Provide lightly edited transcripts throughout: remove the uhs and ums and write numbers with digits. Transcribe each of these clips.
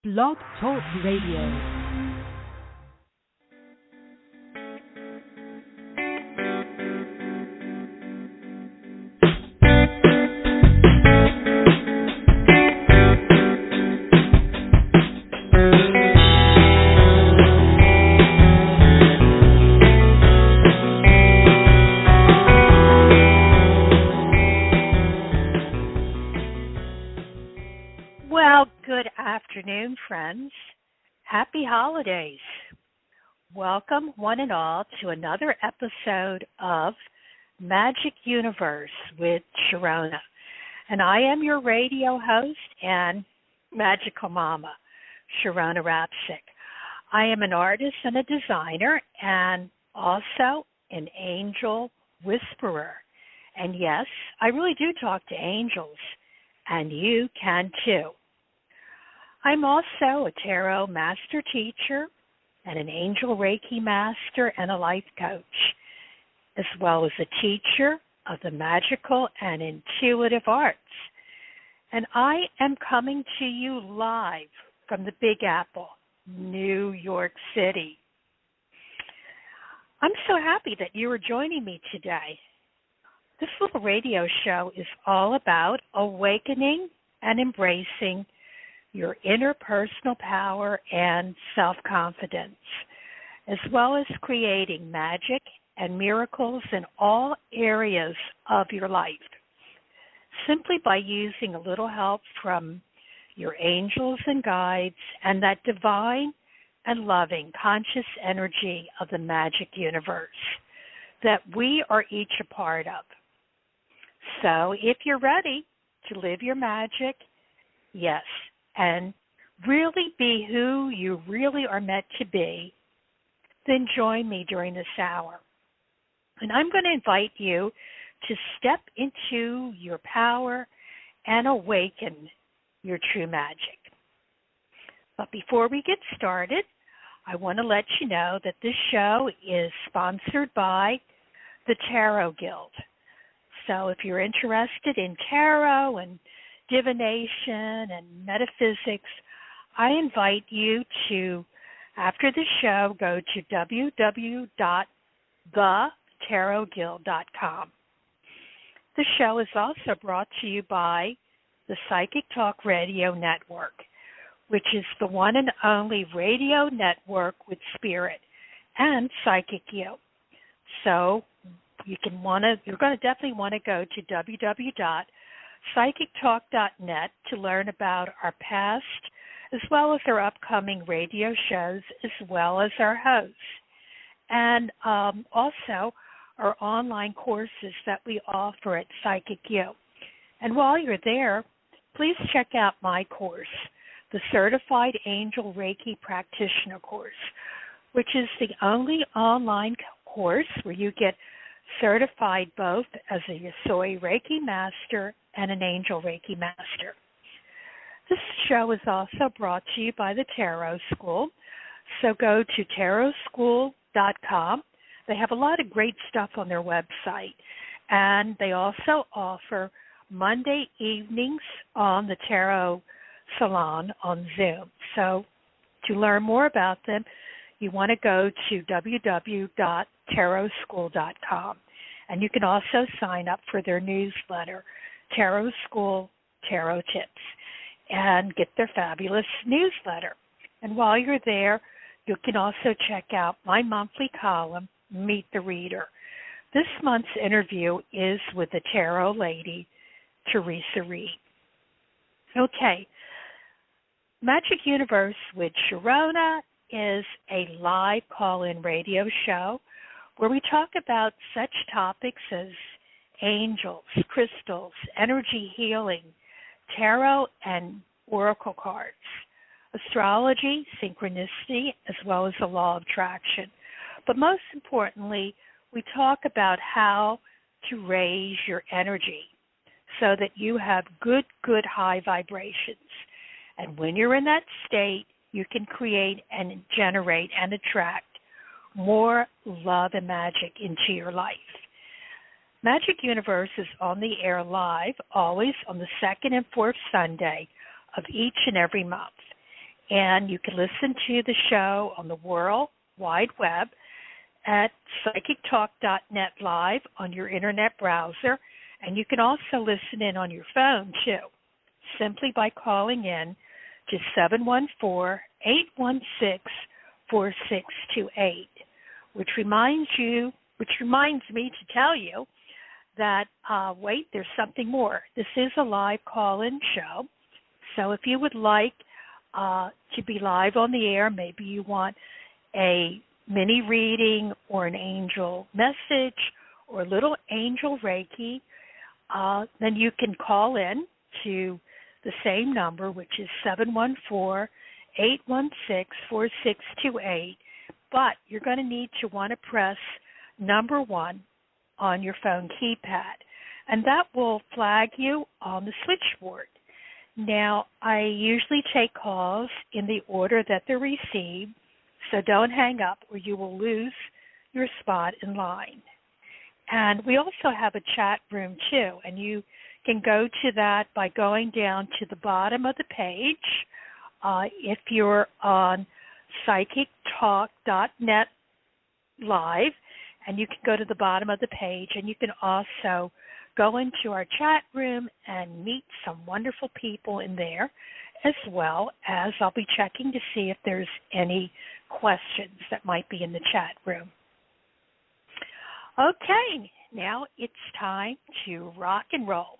Blog Talk Radio. Afternoon, friends. Happy holidays. Welcome, one and all, to another episode of Magic Universe with Sharonah. And I am your radio host and magical mama, Sharonah Rapseik. I am an artist and a designer and also an angel whisperer. And yes, I really do talk to angels, and you can too. I'm also a tarot master teacher and an angel Reiki master and a life coach, as well as a teacher of the magical and intuitive arts. And I am coming to you live from the Big Apple, New York City. I'm so happy that you are joining me today. This little radio show is all about awakening and embracing your interpersonal power and self-confidence, as well as creating magic and miracles in all areas of your life, simply by using a little help from your angels and guides and that divine and loving conscious energy of the magic universe that we are each a part of. So if you're ready to live your magic, yes, and really be who you really are meant to be, then join me during this hour. And I'm going to invite you to step into your power and awaken your true magic. But before we get started, I want to let you know that this show is sponsored by the Tarot Guild. So if you're interested in tarot and divination and metaphysics, I invite you to, after the show, go to www.thetarotguild.com. The show is also brought to you by the Psychic Talk Radio Network, which is the one and only radio network with spirit and psychic you. So you're going to definitely want to go to www.psychictalk.net to learn about our past as well as our upcoming radio shows as well as our hosts. And also our online courses that we offer at Psychic U. And while you're there, please check out my course, the Certified Angel Reiki Practitioner course, which is the only online course where you get certified both as a Yasoi Reiki Master and an Angel Reiki Master. This show is also brought to you by the Tarot School, so go to tarotschool.com. They have a lot of great stuff on their website, and they also offer Monday evenings on the Tarot Salon on Zoom. So to learn more about them, you want to go to www.tarotschool.com. And you can also sign up for their newsletter, Tarot School Tarot Tips, and get their fabulous newsletter. And while you're there, you can also check out my monthly column, Meet the Reader. This month's interview is with the tarot lady, Teresa Reed. Okay, Magic Universe with Sharonah is a live call-in radio show where we talk about such topics as angels, crystals, energy healing, tarot and oracle cards, astrology, synchronicity, as well as the law of attraction. But most importantly, we talk about how to raise your energy so that you have good high vibrations. And when you're in that state, you can create and generate and attract more love and magic into your life. Magic Universe is on the air live, always on the second and fourth Sunday of each and every month. And you can listen to the show on the World Wide Web at psychictalk.net live on your internet browser. And you can also listen in on your phone, too, simply by calling in to 714-816-4628, which reminds me to tell you that, wait, there's something more. This is a live call-in show. So if you would like to be live on the air, maybe you want a mini reading or an angel message or a little angel Reiki, then you can call in to the same number, which is 714-816-4628. But you're going to need to want to press number 1 on your phone keypad, and that will flag you on the switchboard. Now, I usually take calls in the order that they're received, so don't hang up or you will lose your spot in line. And we also have a chat room, too, and you can go to that by going down to the bottom of the page. If you're on psychictalk.net live, and you can go to the bottom of the page, and you can also go into our chat room and meet some wonderful people in there, as well as I'll be checking to see if there's any questions that might be in the chat room. Okay, now it's time to rock and roll.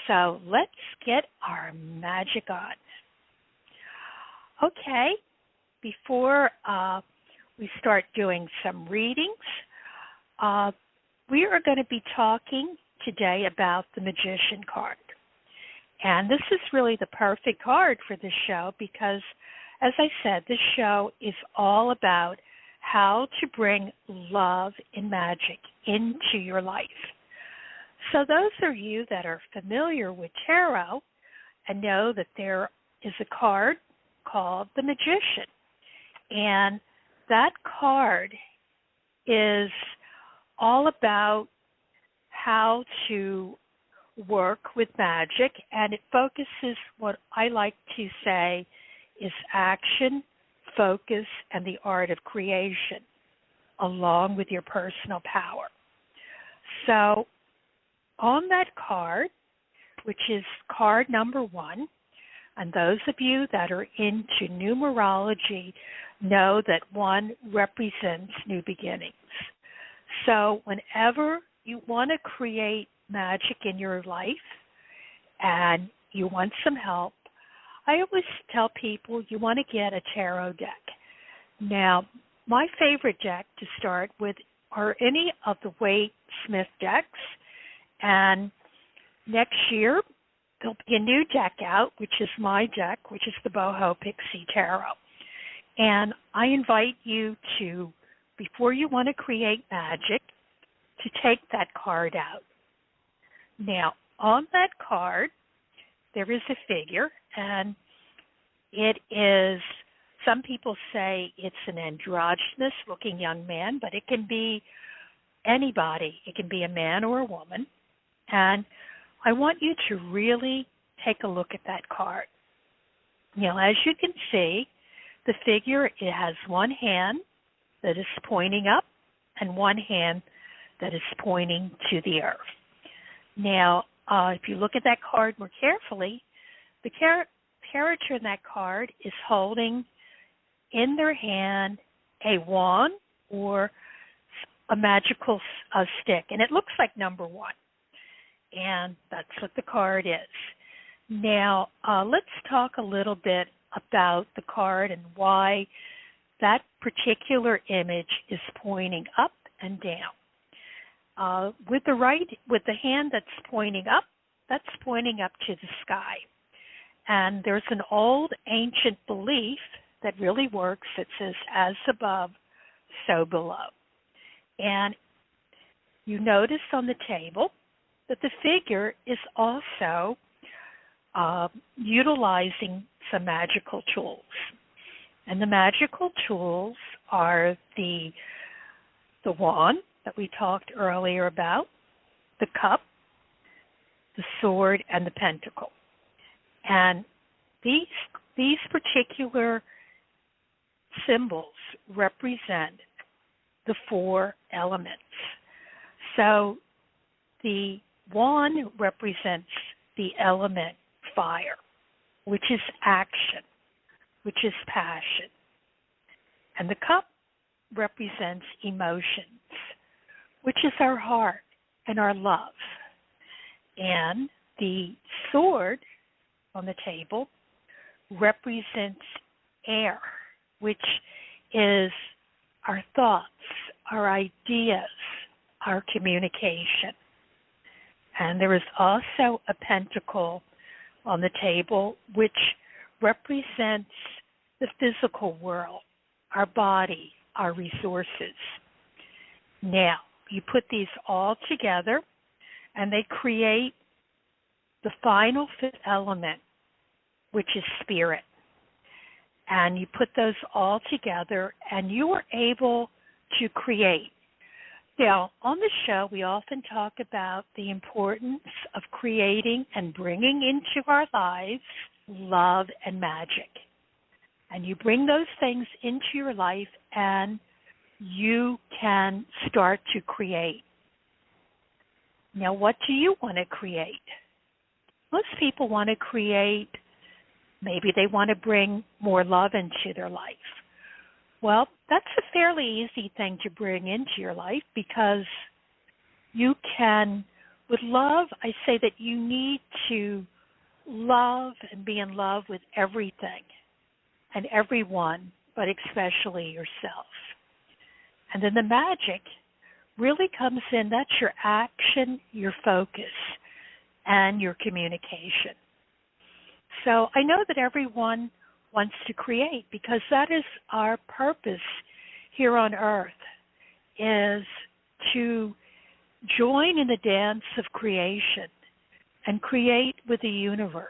So let's get our magic on. Okay, before we start doing some readings, we are going to be talking today about the Magician card. And this is really the perfect card for this show because, as I said, this show is all about how to bring love and magic into your life. So those of you that are familiar with tarot and know that there is a card called the Magician. And that card is all about how to work with magic, and it focuses what I like to say is action, focus, and the art of creation, along with your personal power. So on that card, which is card number 1, and those of you that are into numerology know that 1 represents new beginnings. So whenever you want to create magic in your life and you want some help, I always tell people you want to get a tarot deck. Now, my favorite deck to start with are any of the Wade Smith decks, and next year there'll be a new deck out, which is my deck, which is the Boho Pixie Tarot. And I invite you to, before you want to create magic, to take that card out. Now, on that card, there is a figure, and it is, some people say it's an androgynous-looking young man, but it can be anybody. It can be a man or a woman. And I want you to really take a look at that card. Now, as you can see, the figure, it has one hand that is pointing up and one hand that is pointing to the earth. Now, if you look at that card more carefully, the character in that card is holding in their hand a wand or a magical stick, and it looks like number 1. And that's what the card is. Now, let's talk a little bit about the card and why that particular image is pointing up and down. With the hand that's pointing up, that's pointing up to the sky. And there's an old ancient belief that really works that says, as above, so below. And you notice on the table that the figure is also utilizing some magical tools. And the magical tools are the wand that we talked earlier about, the cup, the sword, and the pentacle. And these these particular symbols represent the 4 elements. So the wand represents the element fire, which is action, which is passion. And the cup represents emotions, which is our heart and our love. And the sword on the table represents air, which is our thoughts, our ideas, our communication. And there is also a pentacle on the table, which represents the physical world, our body, our resources. Now, you put these all together, and they create the final 5th element, which is spirit. And you put those all together, and you are able to create. Now, on the show, we often talk about the importance of creating and bringing into our lives love and magic. And you bring those things into your life, and you can start to create. Now, what do you want to create? Most people want to create, maybe they want to bring more love into their life. Well, that's a fairly easy thing to bring into your life, because you can, with love, I say that you need to love and be in love with everything and everyone, but especially yourself. And then the magic really comes in. That's your action, your focus, and your communication. So I know that everyone wants to create, because that is our purpose here on earth, is to join in the dance of creation and create with the universe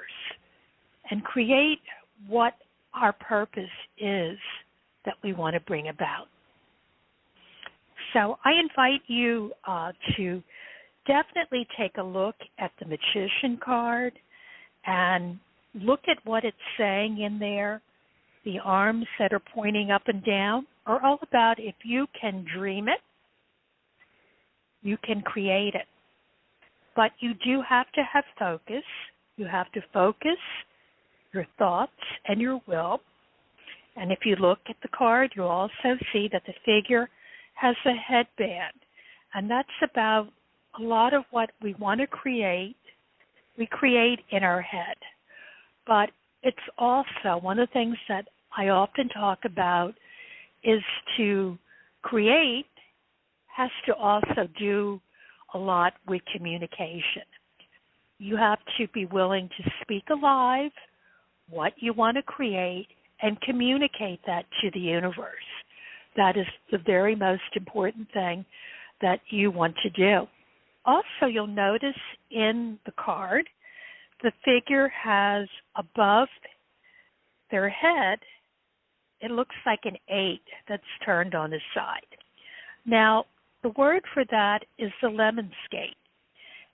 and create what our purpose is that we want to bring about. So I invite you to definitely take a look at the Magician card and look at what it's saying in there. The arms that are pointing up and down are all about, if you can dream it, you can create it. But you do have to have focus. You have to focus your thoughts and your will. And if you look at the card, you'll also see that the figure has a headband. And that's about a lot of what we want to create, we create in our head. But it's also one of the things that I often talk about is to create has to also do a lot with communication. You have to be willing to speak alive what you want to create and communicate that to the universe. That is the very most important thing that you want to do. Also, you'll notice in the card, the figure has above their head, it looks like an 8 that's turned on the side. Now, the word for that is the lemon skate.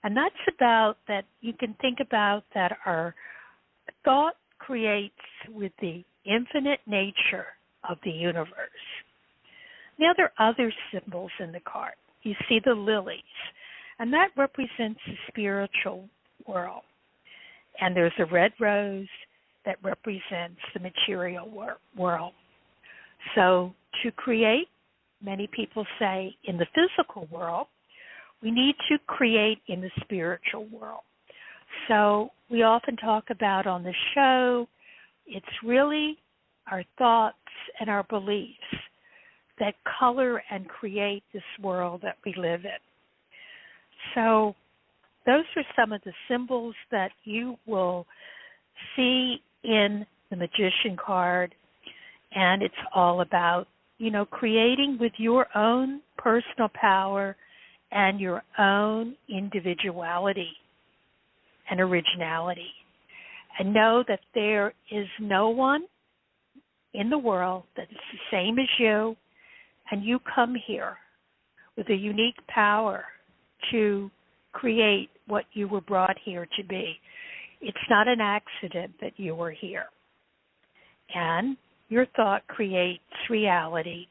And that's about that you can think about that our thought creates with the infinite nature of the universe. Now, there are other symbols in the card. You see the lilies, and that represents the spiritual world. And there's a red rose that represents the material world. So to create, many people say in the physical world, we need to create in the spiritual world. So we often talk about on the show, it's really our thoughts and our beliefs that color and create this world that we live in. So those are some of the symbols that you will see in the Magician card, and it's all about, creating with your own personal power and your own individuality and originality. And know that there is no one in the world that is the same as you, and you come here with a unique power to create what you were brought here to be. It's not an accident that you were here. and your thought creates reality,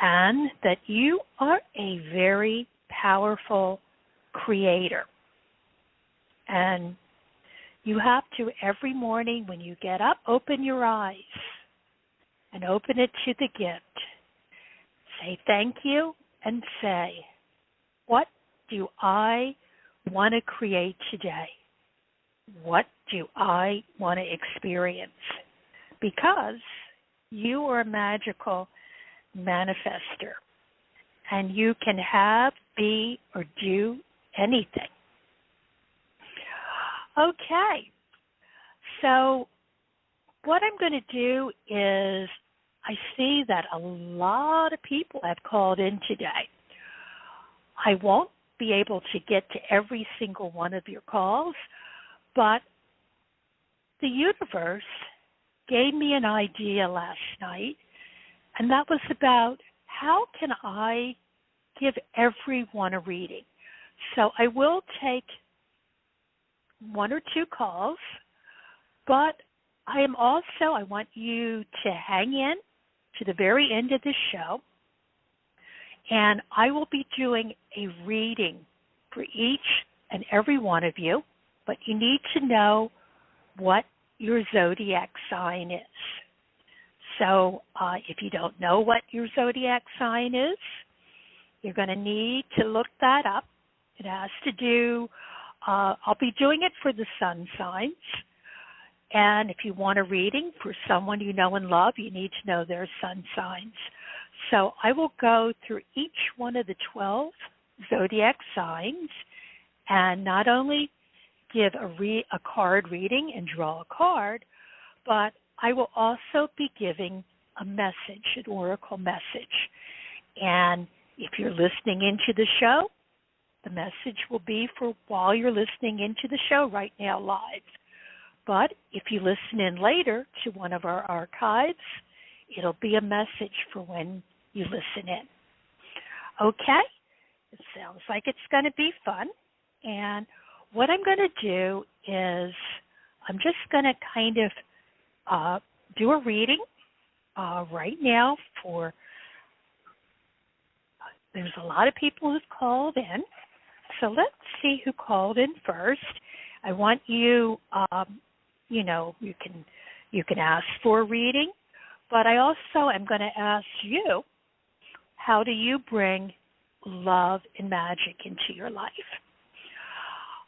and that you are a very powerful creator. And you have to, every morning when you get up, open your eyes and open it to the gift. Say thank you and say, what do I want to create today? What do I want to experience? Because you are a magical manifester, and you can have, be, or do anything. Okay, so what I'm going to do is, I see that a lot of people have called in today. I won't be able to get to every single one of your calls, but the universe gave me an idea last night, and that was about how can I give everyone a reading. So I will take one or two calls, but I want you to hang in to the very end of the show, and I will be doing a reading for each and every one of you, but you need to know what your zodiac sign is. So if you don't know what your zodiac sign is, you're going to need to look that up. It has to do, I'll be doing it for the sun signs. And if you want a reading for someone you know and love, you need to know their sun signs. So I will go through each one of the 12 zodiac signs and not only give a card reading and draw a card, but I will also be giving a message, an oracle message. And if you're listening into the show, the message will be for while you're listening into the show right now live. But if you listen in later to one of our archives, it'll be a message for when you listen in. Okay? It sounds like it's going to be fun. And what I'm going to do is I'm just going to kind of do a reading right now for, there's a lot of people who've called in. So let's see who called in first. I want you, you can ask for a reading, but I also am going to ask you, how do you bring love and magic into your life?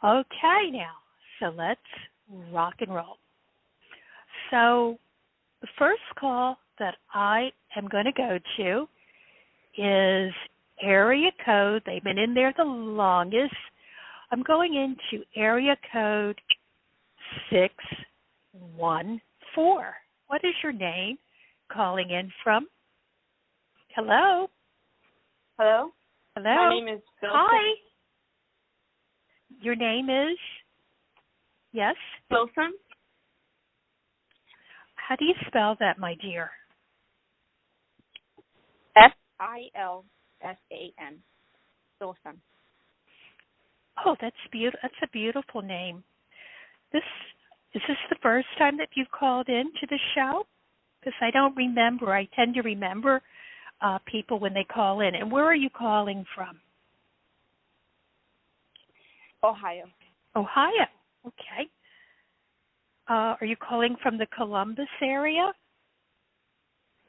Okay, now, so let's rock and roll. So the first call that I am going to go to is area code. They've been in there the longest. I'm going into area code 614. What is your name? Calling in from? Hello? Hello? Hello? My name is Wilson. Hi. Your name is? Yes? Wilson. How do you spell that, my dear? Filsan. Wilson. Oh, that's beautiful. That's a beautiful name. Is this the first time that you've called in to the show? Because I don't remember. I tend to remember people when they call in. And where are you calling from? Ohio. Ohio. Okay. Are you calling from the Columbus area?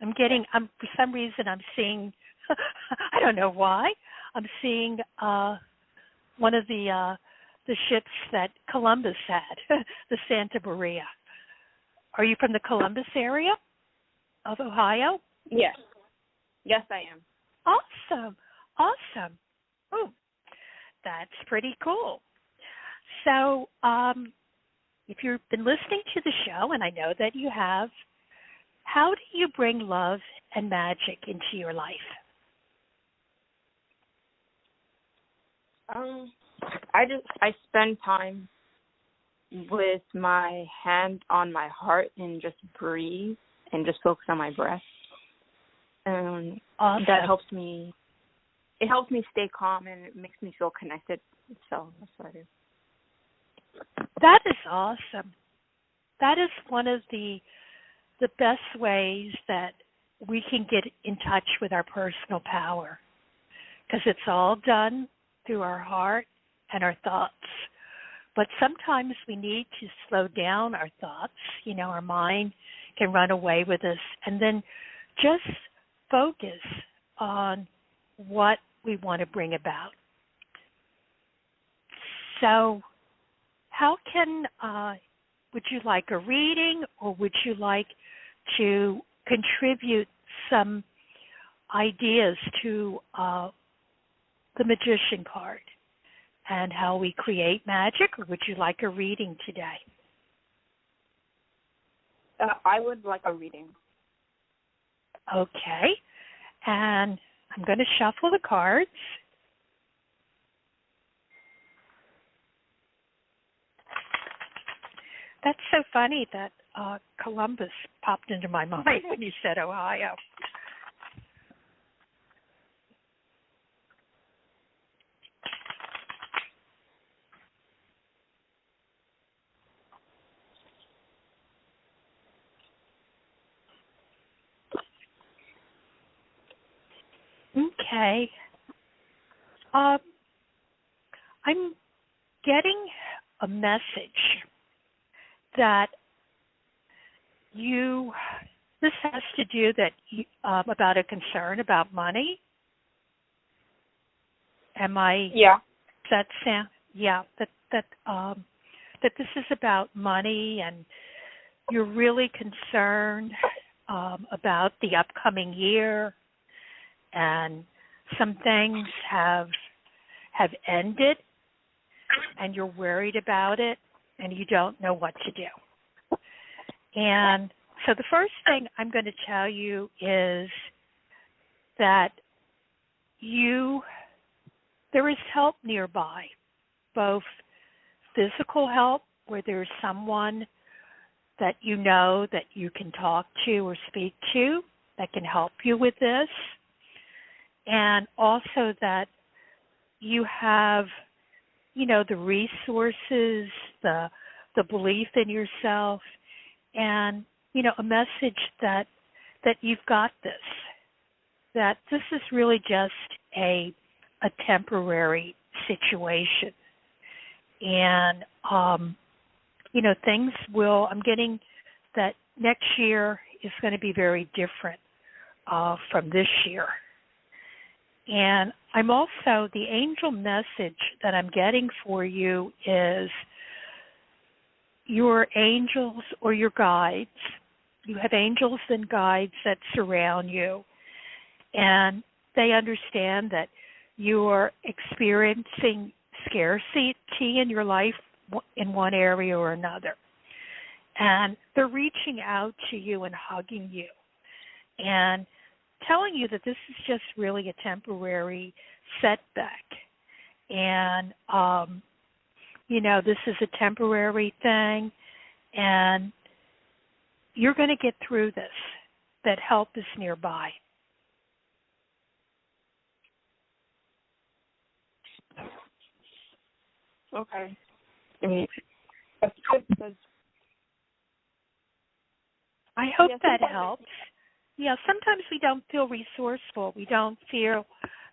For some reason I'm seeing, I don't know why, I'm seeing one of the ships that Columbus had, the Santa Maria. Are you from the Columbus area of Ohio? Yes. Yes, I am. Awesome. Awesome. Oh, that's pretty cool. So if you've been listening to the show, and I know that you have, how do you bring love and magic into your life? I spend time with my hand on my heart and just breathe and just focus on my breath. And awesome. That helps me. It helps me stay calm and it makes me feel connected. So that's what I do. That is awesome. That is one of the the best ways that we can get in touch with our personal power, because it's all done through our heart and our thoughts. But sometimes we need to slow down our thoughts. Our mind can run away with us, and then just focus on what we want to bring about. So would you like a reading, or would you like to contribute some ideas to the Magician card and how we create magic, or would you like a reading today? I would like a reading. Okay. And I'm going to shuffle the cards. That's so funny that Columbus popped into my mind when you said Ohio. Okay. I'm getting a message that this has to do about a concern about money. Am I? Yeah. That sound? Yeah. That this is about money, and you're really concerned about the upcoming year, and some things have ended, and you're worried about it, and you don't know what to do. And so the first thing I'm going to tell you is that there is help nearby, both physical help, where there's someone that you know that you can talk to or speak to that can help you with this, and also that you have, the resources, the belief in yourself, and, a message that you've got this, that this is really just a temporary situation. And, I'm getting that next year is going to be very different from this year. And I'm also, the angel message that I'm getting for you is your angels or your guides. You have angels and guides that surround you, and they understand that you are experiencing scarcity in your life in one area or another. And they're reaching out to you and hugging you and telling you that this is just really a temporary setback. And, this is a temporary thing, and you're going to get through this, that help is nearby. Okay. That's good because I hope that helps. Yeah, sometimes we don't feel resourceful. We don't feel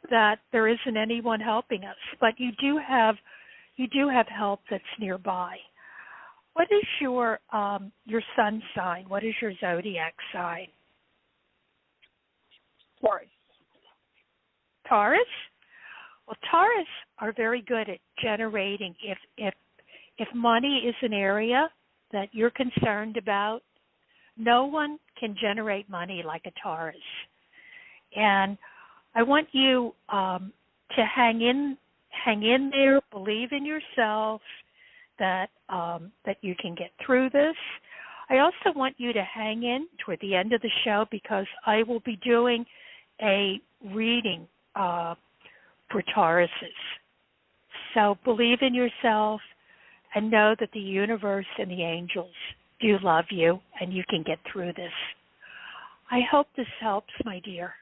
that there isn't anyone helping us, but you do have help that's nearby. What is your sun sign? What is your zodiac sign? Taurus. Taurus? Well, Taurus are very good at generating. If money is an area that you're concerned about, no one can generate money like a Taurus. And I want you to hang in there, believe in yourself, that you can get through this. I also want you to hang in toward the end of the show, because I will be doing a reading for Tauruses. So believe in yourself and know that the universe and the angels do love you, and you can get through this. I hope this helps, my dear.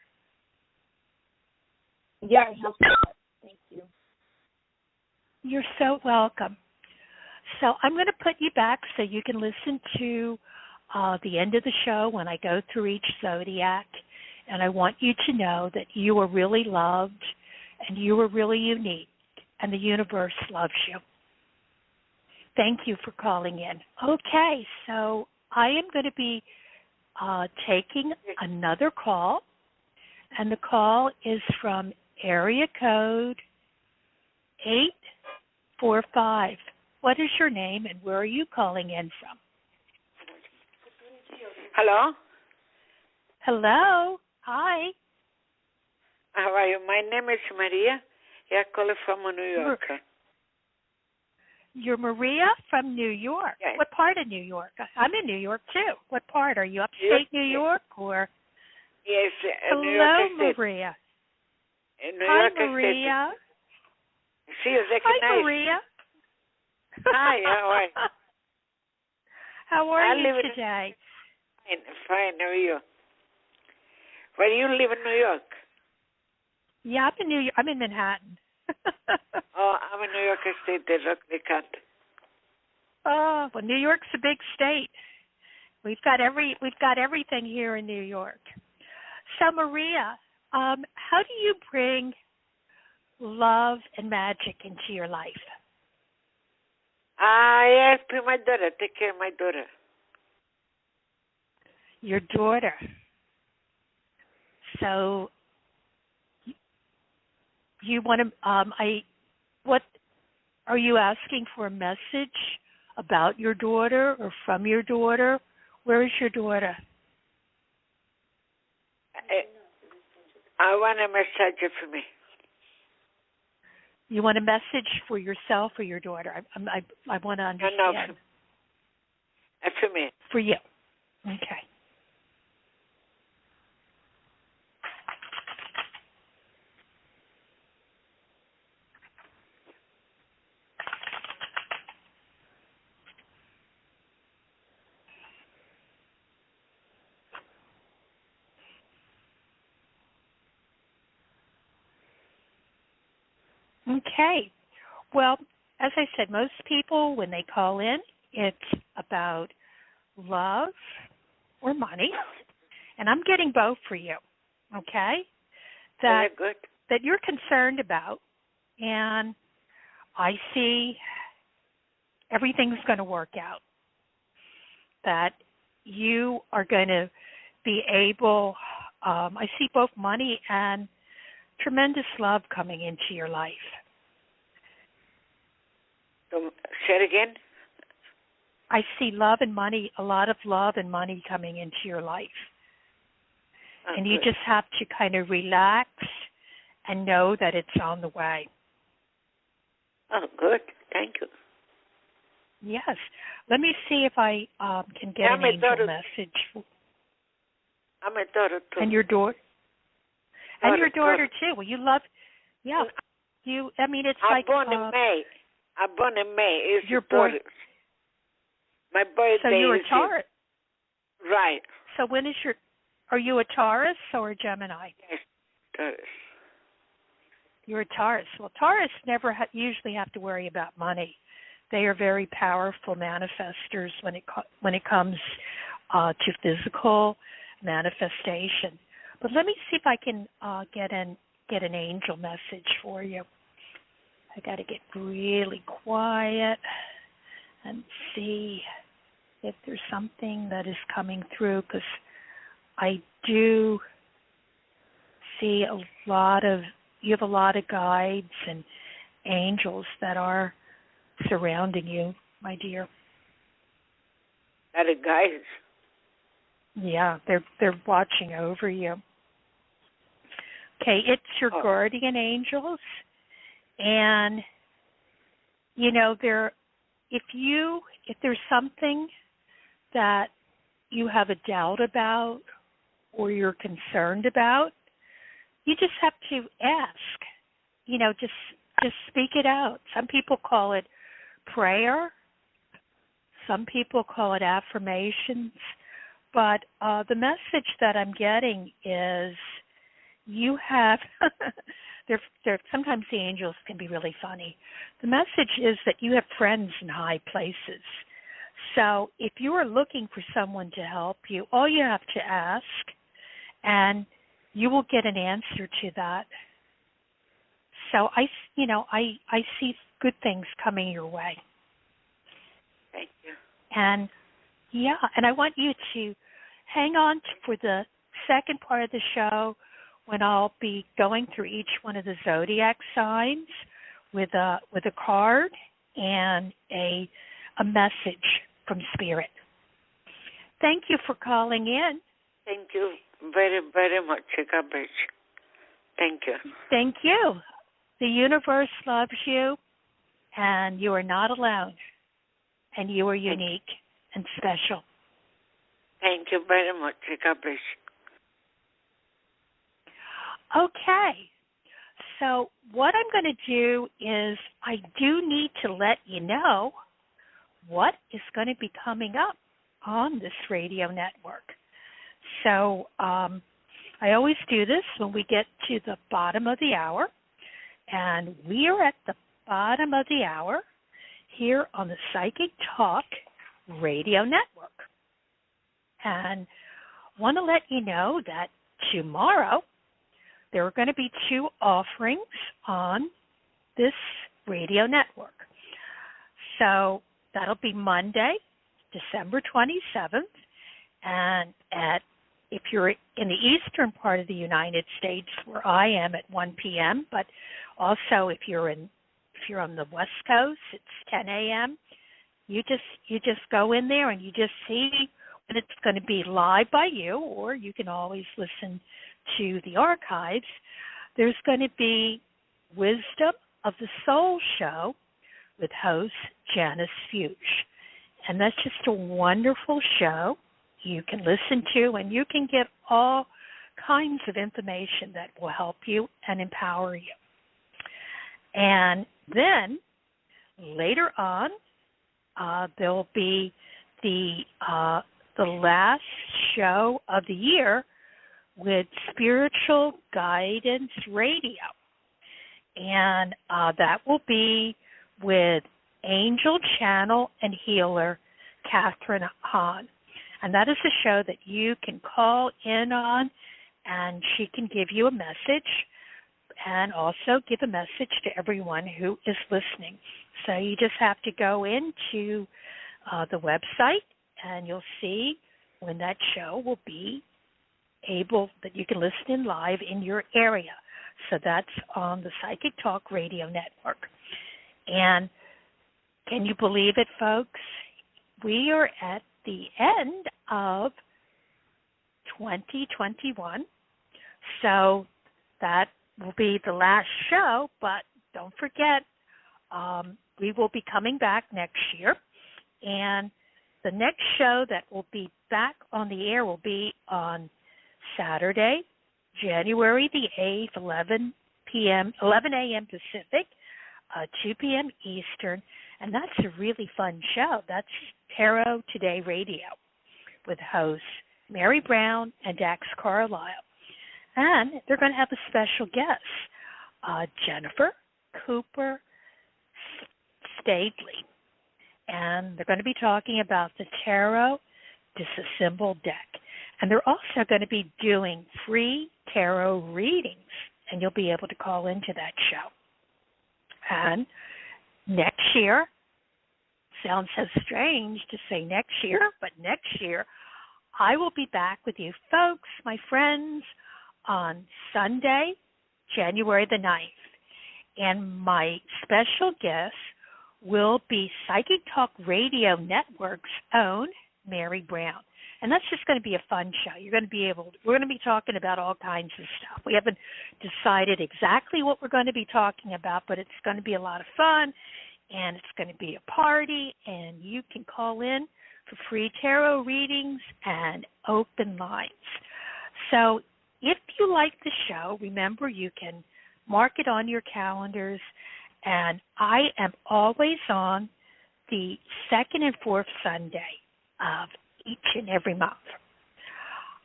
Yeah, it helps a lot. Thank you. You're so welcome. So I'm going to put you back so you can listen to the end of the show when I go through each zodiac, and I want you to know that you are really loved and you are really unique, and the universe loves you. Thank you for calling in. Okay, so I am going to be taking another call, and the call is from area code 845. What is your name and where are you calling in from? Hello? Hello. Hi. How are you? My name is Maria. I call from New York. You're Maria from New York. Yes. What part of New York? I'm in New York, too. What part? Are you upstate New York or? Yes, Hello, New York State. Maria. New Hi, York Maria. State. See you recognize. Hi, Maria. Hi, how are you? How are you today? Fine, how are you? Where do you live in New York? Yeah, I'm in New York. I'm in Manhattan. Oh, I'm in New York State, the Rockaway County. Oh, well, New York's a big state. We've got everything here in New York. So, Maria, how do you bring love and magic into your life? I asked my daughter, take care of my daughter. Your daughter. So you want to? What are you asking for? A message about your daughter or from your daughter? Where is your daughter? I want a message for me. You want a message for yourself or your daughter? I want to understand. No, for me. For you. Okay. Okay. Well, as I said, most people, when they call in, it's about love or money. And I'm getting both for you, okay? Very good. That you're concerned about. And I see everything's going to work out. That you are going to be able, I see both money and tremendous love coming into your life. Say it again. I see love and money, a lot of love and money coming into your life. Oh, and good. you just have to kind of relax and know that it's on the way. Oh, good. Thank you. Yes. Let me see if I can get an angel message. I'm a daughter too. And your daughter? And your daughter too. Well, you love, yeah. You. I mean, it's like. I'm born in May. I'm born in May. It's you're born. My birthday. So you're a Taurus. Right. So when is your? Are you a Taurus or a Gemini? Yes, Taurus. You're a Taurus. Well, Taurus never usually have to worry about money. They are very powerful manifestors when it comes to physical manifestation. But let me see if I can get an angel message for you. I got to get really quiet and see if there's something that is coming through, because I do see you have a lot of guides and angels that are surrounding you, my dear. A lot of guides? Yeah, they're watching over you. Okay, it's your guardian angels, and you know if there's something that you have a doubt about or you're concerned about, you just have to ask. You know, just speak it out. Some people call it prayer. Some people call it affirmations. But the message that I'm getting is you have, sometimes the angels can be really funny. The message is that you have friends in high places. So if you are looking for someone to help you, all you have to ask, and you will get an answer to that. So I see good things coming your way. Thank you. And I want you to hang on for the second part of the show when I'll be going through each one of the zodiac signs with a card and a message from Spirit. Thank you for calling in. Thank you very, very much. God bless you. Thank you. Thank you. The universe loves you, and you are not alone, and you are unique and special. Thank you very much. God bless you. Okay. So what I'm going to do is I do need to let you know what is going to be coming up on this radio network. So I always do this when we get to the bottom of the hour, and we are at the bottom of the hour here on the Psychic Talk Radio Network. And want to let you know that tomorrow there are going to be 2 offerings on this radio network. So that'll be Monday, December 27th, and if you're in the eastern part of the United States, where I am, at 1 p.m., but also if you're on the West Coast, it's 10 a.m. You just go in there and you just see when it's going to be live by you, or you can always listen to the archives. There's going to be Wisdom of the Soul show with host Janice Fuchs. And that's just a wonderful show you can listen to, and you can get all kinds of information that will help you and empower you. And then later on, there'll be the last show of the year with Spiritual Guidance Radio. And that will be with Angel Channel and Healer Catherine Hahn. And that is a show that you can call in on, and she can give you a message and also give a message to everyone who is listening. So you just have to go into the website, and you'll see when that show will be able that you can listen in live in your area. So that's on the Psychic Talk Radio Network. And can you believe it, folks? We are at the end of 2021. So that will be the last show, but don't forget, we will be coming back next year. And the next show that will be back on the air will be on Saturday, January the 8th, 11 a.m. Pacific, 2 p.m. Eastern, and that's a really fun show. That's Tarot Today Radio with hosts Mary Brown and Dax Carlisle. And they're going to have a special guest, Jennifer Cooper Stadley. And they're going to be talking about the Tarot Disassembled Deck. And they're also going to be doing free tarot readings, and you'll be able to call into that show. And next year, sounds so strange to say next year, but next year, I will be back with you folks, my friends, on Sunday, January the 9th. And my special guest will be Psychic Talk Radio Network's own Mary Brown. And that's just going to be a fun show. We're going to be talking about all kinds of stuff. We haven't decided exactly what we're going to be talking about, but it's going to be a lot of fun, and it's going to be a party, and you can call in for free tarot readings and open lines. So if you like the show, remember you can mark it on your calendars, and I am always on the second and fourth Sunday of each and every month.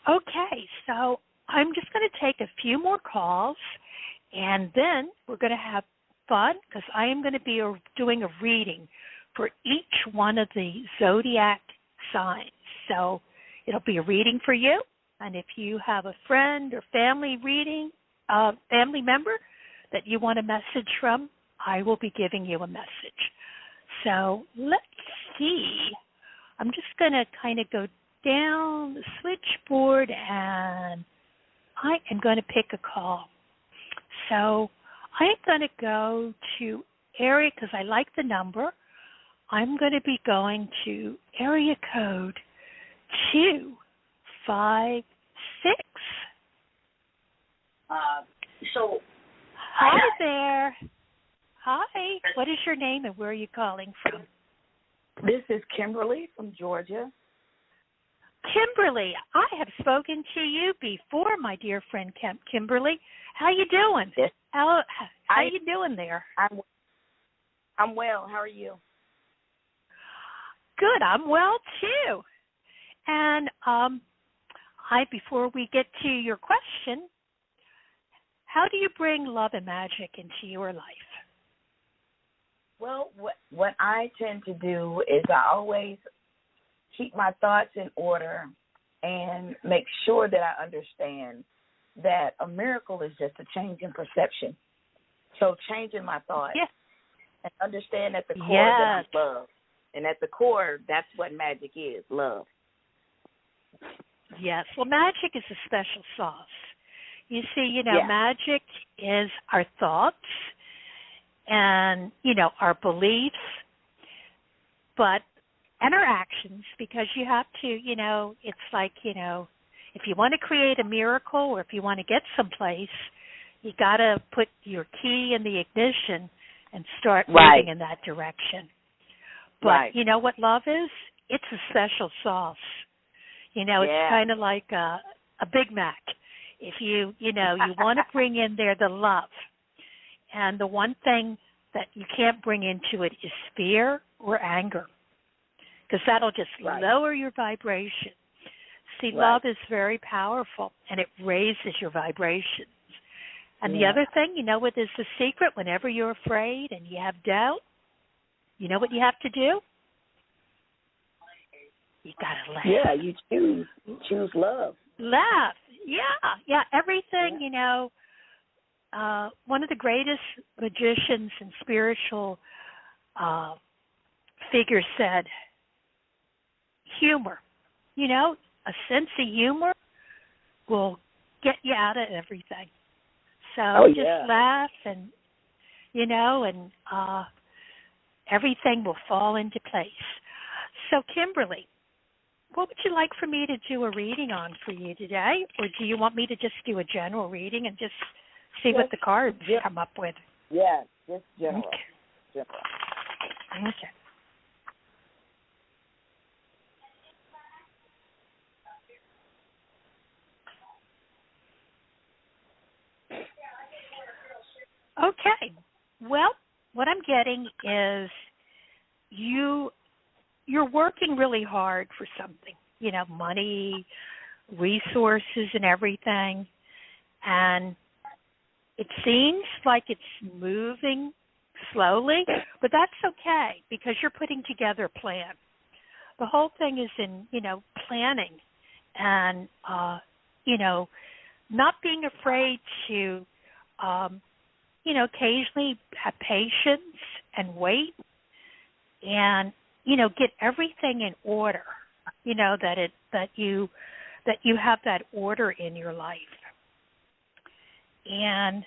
Okay, so I'm just going to take a few more calls, and then we're going to have fun because I am going to be doing a reading for each one of the zodiac signs. So it'll be a reading for you, and if you have a friend or family member that you want a message from, I will be giving you a message. So let's see. I'm just going to kind of go down the switchboard, and I am going to pick a call. So I'm going to go to area, because I like the number. I'm going to be going to area code 256. Hi there. Hi. What is your name and where are you calling from? This is Kimberly from Georgia. Kimberly, I have spoken to you before, my dear friend Kimberly. How you doing? Yes. How you doing there? I'm well. How are you? Good. I'm well too. And before we get to your question, how do you bring love and magic into your life? Well, what I tend to do is I always keep my thoughts in order and make sure that I understand that a miracle is just a change in perception. So changing my thoughts and understand at the core that I'm love. And at the core, that's what magic is, love. Yes. Well, magic is a special sauce. You see, magic is our thoughts and, our beliefs, and our actions, because you have to, it's like, if you want to create a miracle or if you want to get someplace, you got to put your key in the ignition and start moving in that direction. But you know what love is? It's a special sauce. It's kind of like a Big Mac. If you want to bring in there the love. And the one thing that you can't bring into it is fear or anger, because that'll just lower your vibration. See, love is very powerful, and it raises your vibrations. And the other thing, what is the secret? Whenever you're afraid and you have doubt, you know what you have to do? You got to laugh. Yeah, you choose love. Laugh. Yeah, everything, one of the greatest magicians and spiritual figures said, humor. A sense of humor will get you out of everything. So just laugh and, and everything will fall into place. So, Kimberly, what would you like for me to do a reading on for you today? Or do you want me to just do a general reading and just see what the cards come up with? Yeah, just general. Okay. Okay. Well, what I'm getting is you're working really hard for something, money, resources and everything. And it seems like it's moving slowly, but that's okay because you're putting together a plan. The whole thing is in, planning and, not being afraid to, occasionally have patience and wait and, get everything in order, that you have that order in your life. And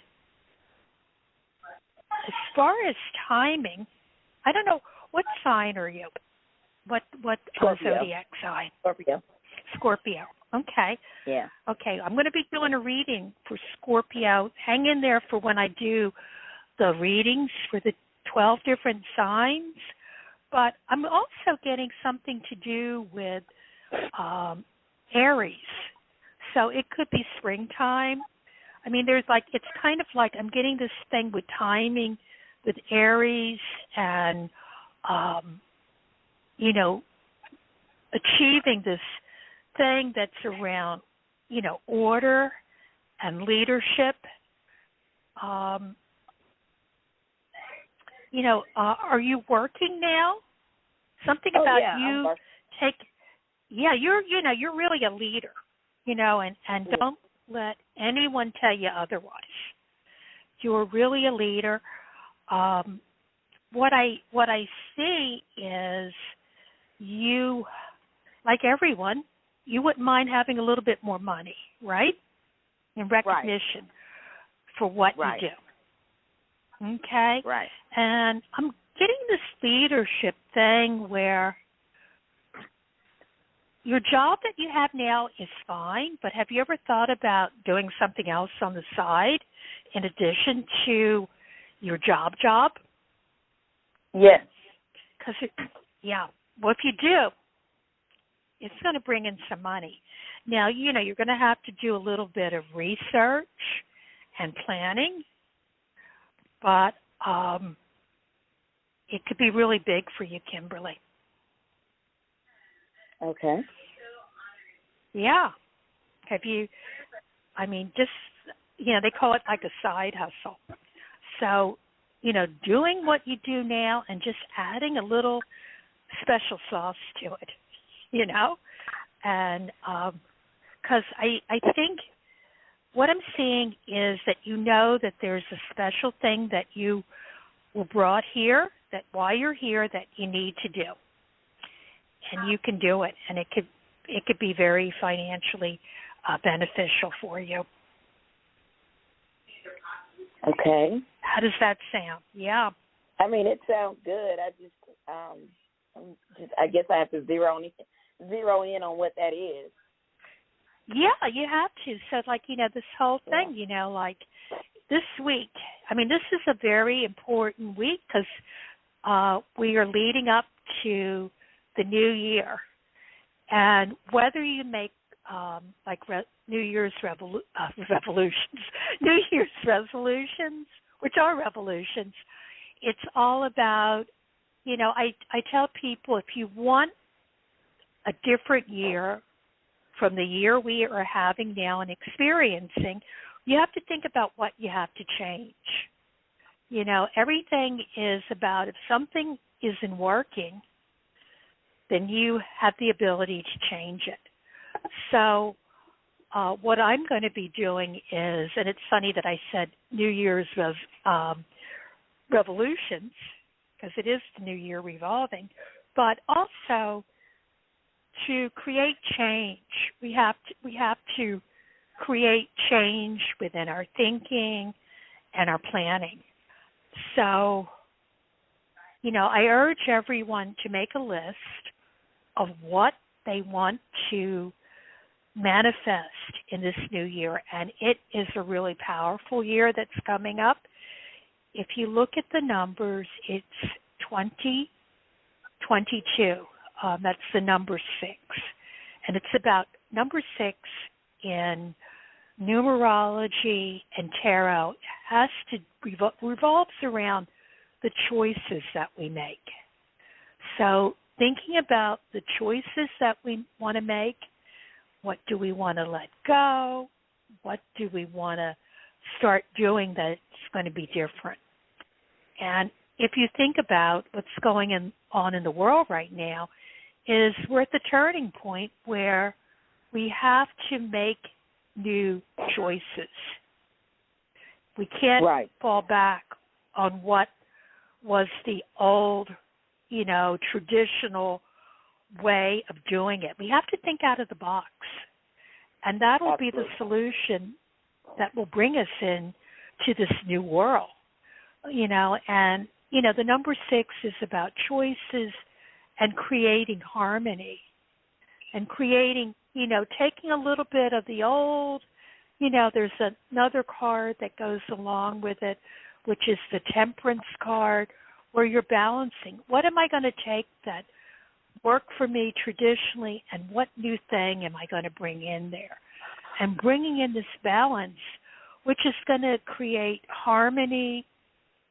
as far as timing, I don't know, what sign are you? What zodiac sign? Scorpio. Okay. Yeah. Okay, I'm going to be doing a reading for Scorpio. Hang in there for when I do the readings for the 12 different signs. But I'm also getting something to do with Aries. So it could be springtime. I mean, it's kind of like I'm getting this thing with timing with Aries and, achieving this thing that's around, order and leadership. Are you working now? something Oh, about yeah, you take. Yeah, you're really a leader, and don't let anyone tell you otherwise. You're really a leader. What I see is you, like everyone, you wouldn't mind having a little bit more money, right? In recognition for what you do. Okay? Right. And I'm getting this leadership thing where your job that you have now is fine, but have you ever thought about doing something else on the side in addition to your job? Yes. Well, if you do, it's going to bring in some money. Now, you're going to have to do a little bit of research and planning, but it could be really big for you, Kimberly. Okay. Yeah. They call it like a side hustle. So, doing what you do now and just adding a little special sauce to it, and because I think what I'm seeing is that that there's a special thing that you were brought here, that while you're here, that you need to do. And you can do it, and it could be very financially beneficial for you. Okay. How does that sound? Yeah. I mean, it sounds good. I guess I have to zero in on what that is. Yeah, you have to. So, this whole thing, like this week. I mean, this is a very important week because we are leading up to the new year, and whether you make New Year's revolutions, New Year's resolutions, which are revolutions, it's all about, I tell people, if you want a different year from the year we are having now and experiencing, you have to think about what you have to change. Everything is about, if something isn't working, then you have the ability to change it. So what I'm going to be doing is, and it's funny that I said New Year's revolutions, because it is the new year revolving, but also to create change. We have to create change within our thinking and our planning. So, I urge everyone to make a list of what they want to manifest in this new year, and it is a really powerful year that's coming up. If you look at the numbers, it's 2022. That's the number 6, and it's about number 6 in numerology and tarot. It revolves around the choices that we make. So thinking about the choices that we want to make, what do we want to let go? What do we want to start doing that's going to be different? And if you think about what's going on in the world right now, is we're at the turning point where we have to make new choices. We can't fall back on what was the old, traditional way of doing it. We have to think out of the box. And that will be the solution that will bring us in to this new world. And the number 6 is about choices and creating harmony and creating, taking a little bit of the old, there's another card that goes along with it, which is the Temperance card, where you're balancing. What am I going to take that worked for me traditionally, and what new thing am I going to bring in there? And bringing in this balance, which is going to create harmony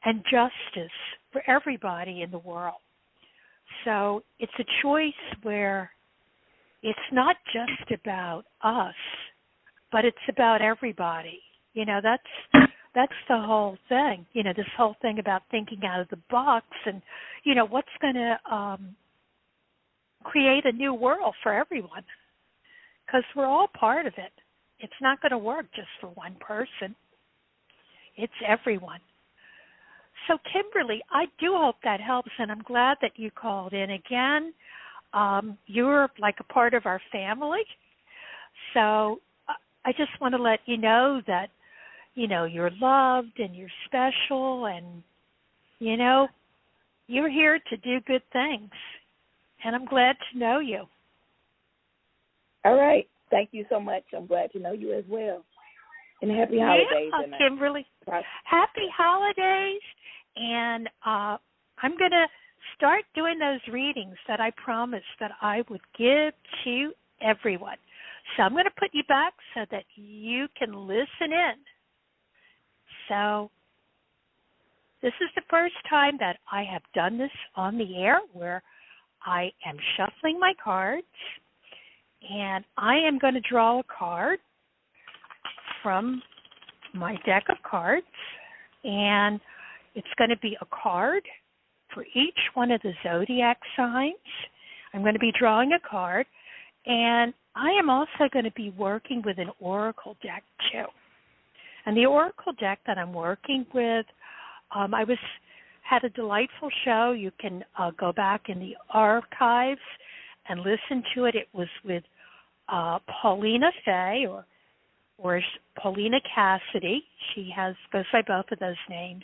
and justice for everybody in the world. So it's a choice where it's not just about us, but it's about everybody. That's the whole thing. This whole thing about thinking out of the box and, what's going to create a new world for everyone, because we're all part of it. It's not going to work just for one person. It's everyone. So, Kimberly, I do hope that helps, and I'm glad that you called in again. You're like a part of our family. So I just want to let you know that, you're loved and you're special, and, you're here to do good things. And I'm glad to know you. All right. Thank you so much. I'm glad to know you as well. And happy holidays. Yeah, Kimberly. Happy holidays. And I'm going to start doing those readings that I promised that I would give to everyone. So I'm going to put you back so that you can listen in. So this is the first time that I have done this on the air, where I am shuffling my cards, and I am going to draw a card from my deck of cards, and it's going to be a card for each one of the zodiac signs. I'm going to be drawing a card, and I am also going to be working with an oracle deck too. And the oracle deck that I'm working with, I had a delightful show. You can go back in the archives and listen to it. It was with Paulina Fay or Paulina Cassidy. She goes by both of those names.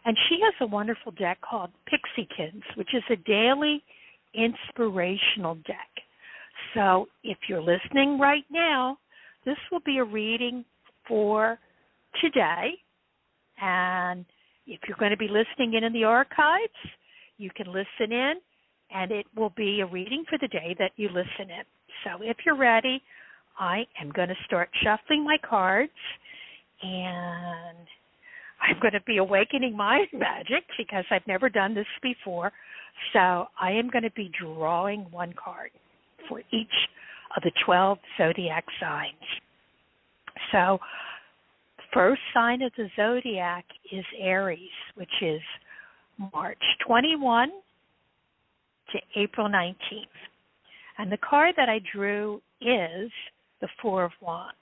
And she has a wonderful deck called Pixiekins, which is a daily inspirational deck. So if you're listening right now, this will be a reading for today. And if you're going to be listening in the archives, you can listen in, and it will be a reading for the day that you listen in. So if you're ready, I am going to start shuffling my cards, and I'm going to be awakening my magic because I've never done this before. So I am going to be drawing one card for each of the 12 zodiac signs. So the first sign of the zodiac is Aries, which is March 21 to April 19th. And the card that I drew is the Four of Wands.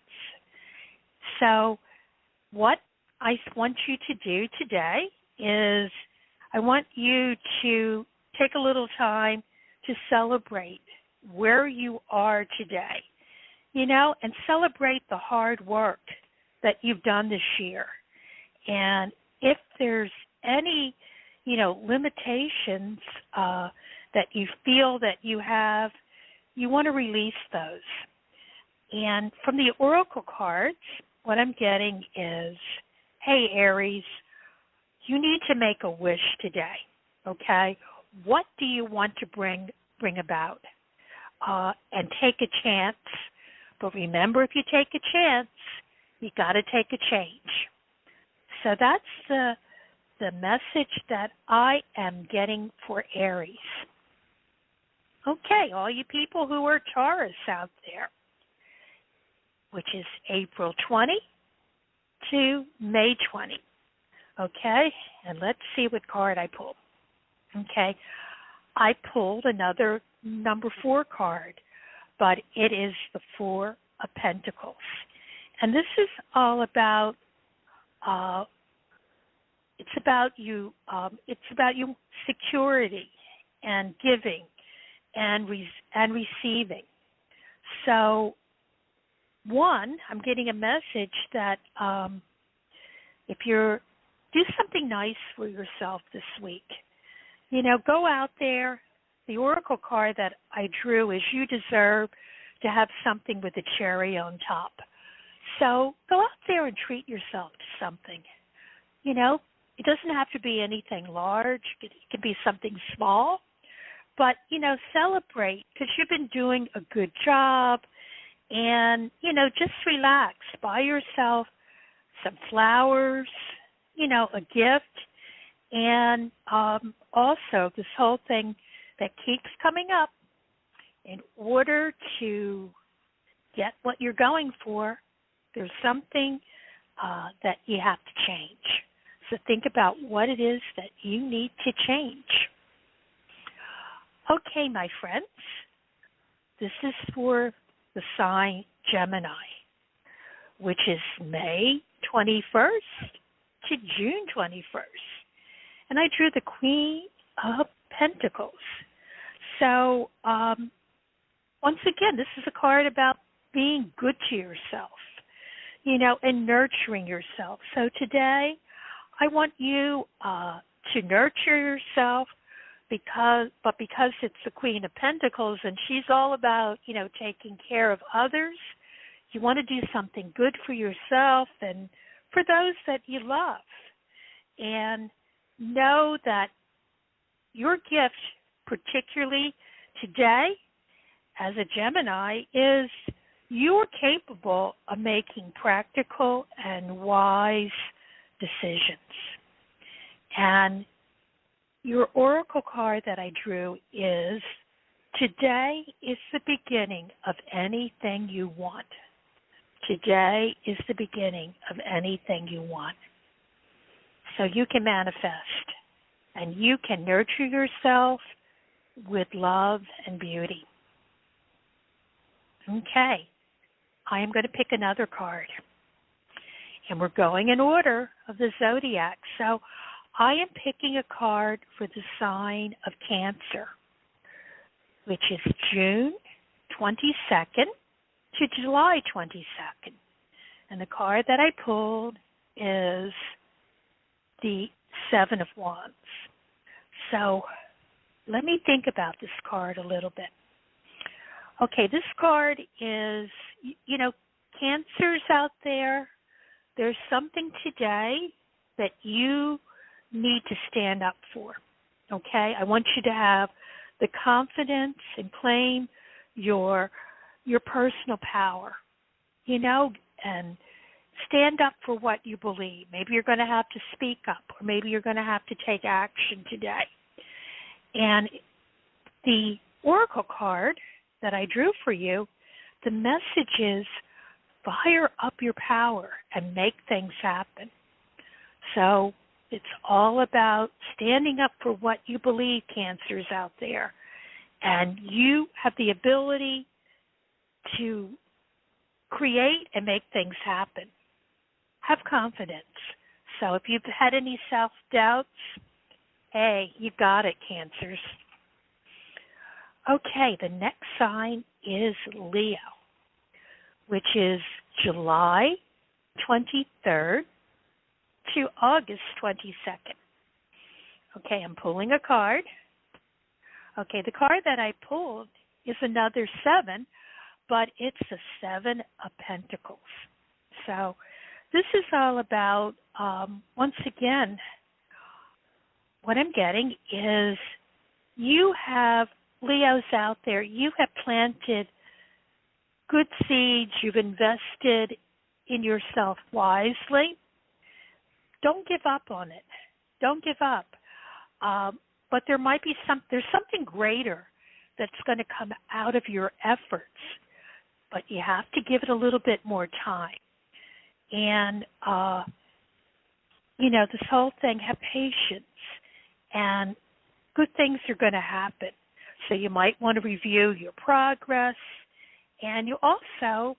So what I want you to do today is I want you to take a little time to celebrate where you are today, and celebrate the hard work that you've done this year. And if there's any, limitations that you feel that you have, you want to release those. And from the oracle cards, what I'm getting is, hey, Aries, you need to make a wish today, okay? What do you want to bring about? And take a chance. But remember, if you take a chance, you got to take a change. So that's the message that I am getting for Aries. Okay, all you people who are Taurus out there, which is April 20 to May 20. Okay, and let's see what card I pulled. Okay, I pulled another number 4 card, but it is the Four of Pentacles. And this is all about, it's about you security and giving and receiving. So, one, I'm getting a message that if you're, do something nice for yourself this week. Go out there. The oracle card that I drew is you deserve to have something with a cherry on top. So go out there and treat yourself to something. It doesn't have to be anything large. It can be something small. But, celebrate because you've been doing a good job. And, just relax. Buy yourself some flowers, a gift. And also this whole thing that keeps coming up, in order to get what you're going for, there's something that you have to change. So think about what it is that you need to change. Okay, my friends, this is for the sign Gemini, which is May 21st to June 21st. And I drew the Queen of Pentacles. So, once again, this is a card about being good to yourself, and nurturing yourself. So today, I want you to nurture yourself because it's the Queen of Pentacles and she's all about, taking care of others. You want to do something good for yourself and for those that you love. And know that your gift, particularly today, as a Gemini, is you're capable of making practical and wise decisions. And your oracle card that I drew is, today is the beginning of anything you want. Today is the beginning of anything you want. So you can manifest and you can nurture yourself with love and beauty. Okay, I am going to pick another card. And we're going in order of the zodiac. So I am picking a card for the sign of Cancer, which is June 22nd to July 22nd. And the card that I pulled is the Seven of Wands. So let me think about this card a little bit. Okay, this card is, Cancers out there, there's something today that you need to stand up for, okay? I want you to have the confidence and claim your personal power, and stand up for what you believe. Maybe you're going to have to speak up, or maybe you're going to have to take action today. And the oracle card that I drew for you, the message is fire up your power and make things happen. So it's all about standing up for what you believe, Cancers out there. And you have the ability to create and make things happen. Have confidence. So if you've had any self-doubts, hey, you got it, Cancers. Okay, the next sign is Leo, which is July 23rd to August 22nd. Okay, I'm pulling a card. Okay, the card that I pulled is another 7, but it's a 7 of Pentacles. So this is all about, once again, what I'm getting is you have Leos out there, you have planted good seeds, you've invested in yourself wisely. Don't give up on it. Don't give up. But there might be there's something greater that's going to come out of your efforts, but you have to give it a little bit more time. And, this whole thing, have patience, and good things are going to happen. So you might want to review your progress, and you also,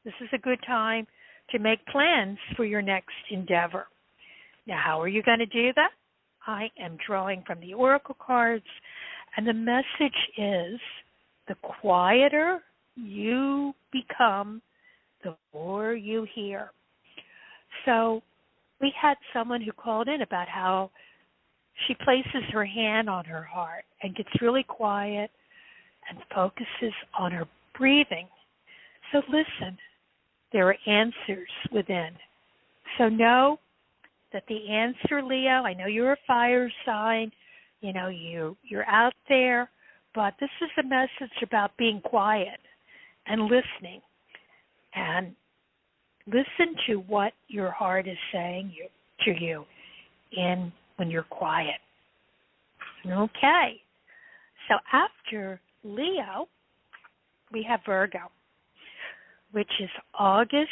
this is a good time to make plans for your next endeavor. Now, how are you going to do that? I am drawing from the oracle cards, and the message is the quieter you become, the more you hear. So we had someone who called in about how she places her hand on her heart and gets really quiet and focuses on her breathing. So listen, there are answers within. So know that the answer, Leo, I know you're a fire sign, you're out there, but this is a message about being quiet and listening. And listen to what your heart is saying to you when you're quiet. Okay. So after Leo, we have Virgo, which is August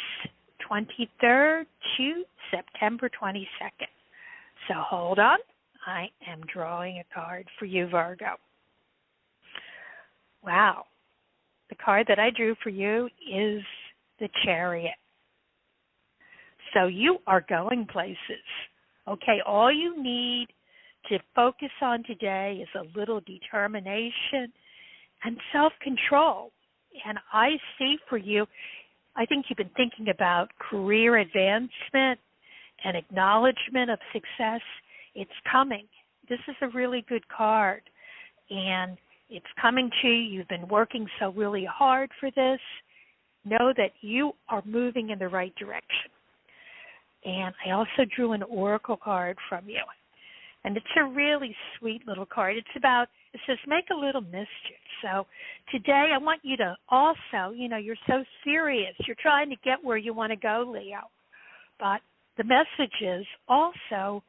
23rd to September 22nd. So hold on. I am drawing a card for you, Virgo. Wow. the card that I drew for you is the Chariot. So you are going places. Okay, all you need to focus on today is a little determination and self-control. And I see for you, I think you've been thinking about career advancement and acknowledgement of success. It's coming. This is a really good card. And it's coming to you. You've been working so really hard for this. Know that you are moving in the right direction. And I also drew an oracle card from you. And it's a really sweet little card. It says, make a little mischief. So today I want you to also, you're so serious. You're trying to get where you want to go, Leo. But the message is also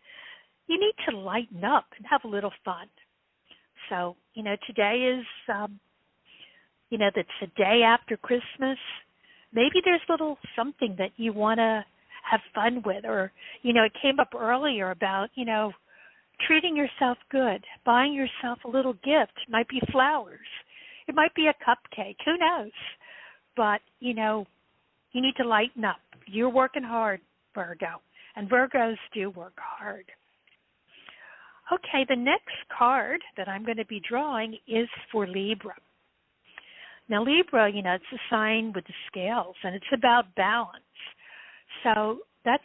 you need to lighten up and have a little fun. So, today is, that's the day after Christmas. Maybe there's a little something that you want to have fun with. Or, it came up earlier about, treating yourself good, buying yourself a little gift. It might be flowers. It might be a cupcake. Who knows? But, you need to lighten up. You're working hard, Virgo. And Virgos do work hard. Okay, the next card that I'm going to be drawing is for Libra. Now, Libra, it's a sign with the scales, and it's about balance. So that's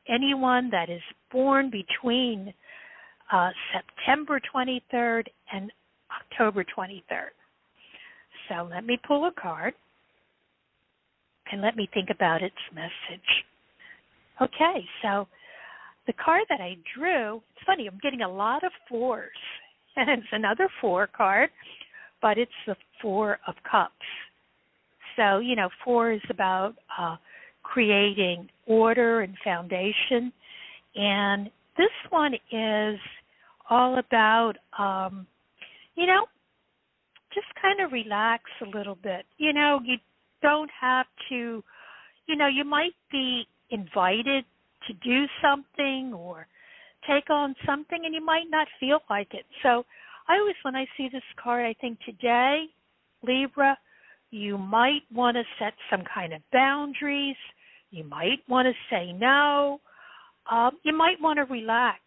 anyone that is born between September 23rd and October 23rd. So let me pull a card, and let me think about its message. Okay, so the card that I drew, it's funny, I'm getting a lot of fours. And it's another 4 card, but it's the 4 of Cups. So, 4 is about creating order and foundation. And this one is all about, just kind of relax a little bit. You don't have to, you might be invited to do something or take on something, and you might not feel like it. So I always, when I see this card, I think today, Libra, you might want to set some kind of boundaries. You might want to say no. You might want to relax.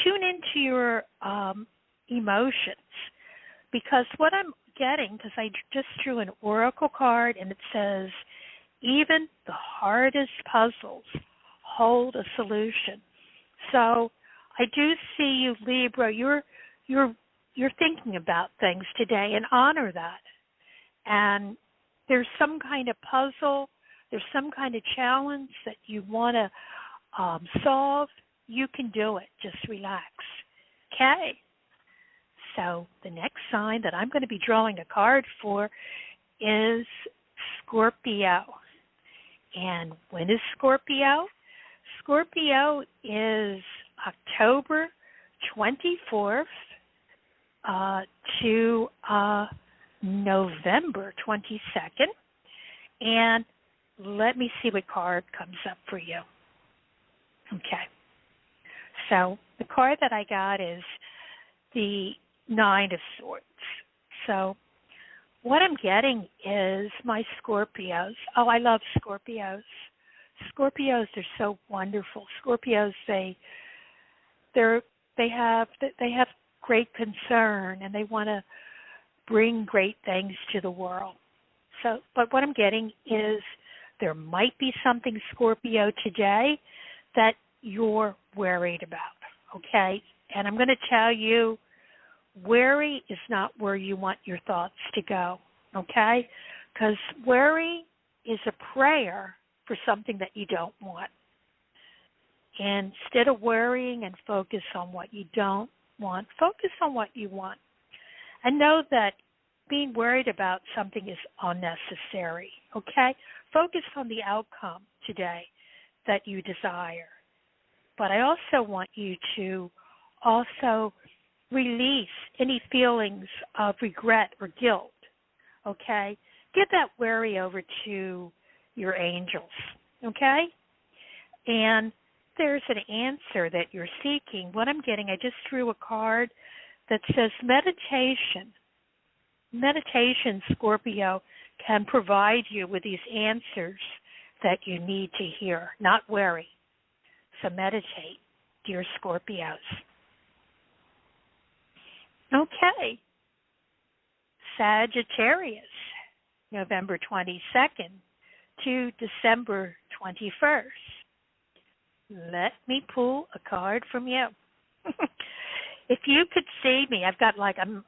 Tune into your emotions, because what I'm getting, because I just drew an oracle card, and it says, even the hardest puzzles hold a solution. So I do see you, Libra. You're thinking about things today, and honor that. And there's some kind of puzzle, there's some kind of challenge that you want to solve. You can do it. Just relax. Okay. So the next sign that I'm going to be drawing a card for is Scorpio. And when is Scorpio? Scorpio is October 24th to November 22nd. And let me see what card comes up for you. Okay. So the card that I got is the 9 of Swords. So what I'm getting is my Scorpios. Oh, I love Scorpios. Scorpios are so wonderful. Scorpios, they have great concern, and they want to bring great things to the world. So, but what I'm getting is there might be something, Scorpio, today that you're worried about. Okay, and I'm going to tell you, worry is not where you want your thoughts to go, okay? Because worry is a prayer for something that you don't want. And instead of worrying and focus on what you don't want, focus on what you want. And know that being worried about something is unnecessary, okay? Focus on the outcome today that you desire. But I also want you to also release any feelings of regret or guilt, okay? Give that worry over to your angels, okay? And there's an answer that you're seeking. What I'm getting, I just drew a card that says meditation. Meditation, Scorpio, can provide you with these answers that you need to hear, not worry. So meditate, dear Scorpios. Okay. Sagittarius, November 22nd to December 21st. Let me pull a card from you. If you could see me, I've got I'm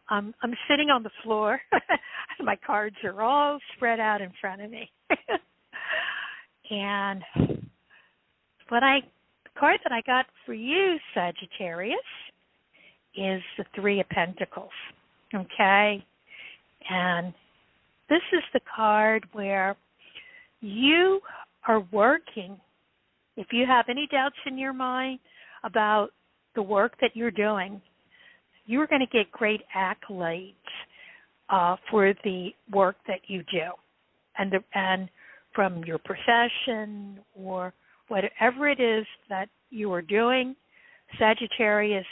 sitting on the floor. My cards are all spread out in front of me. And the card that I got for you, Sagittarius, is the Three of Pentacles. Okay? And this is the card where you are working. If you have any doubts in your mind about the work that you're doing, you're going to get great accolades for the work that you do, and from your profession or whatever it is that you are doing, Sagittarius,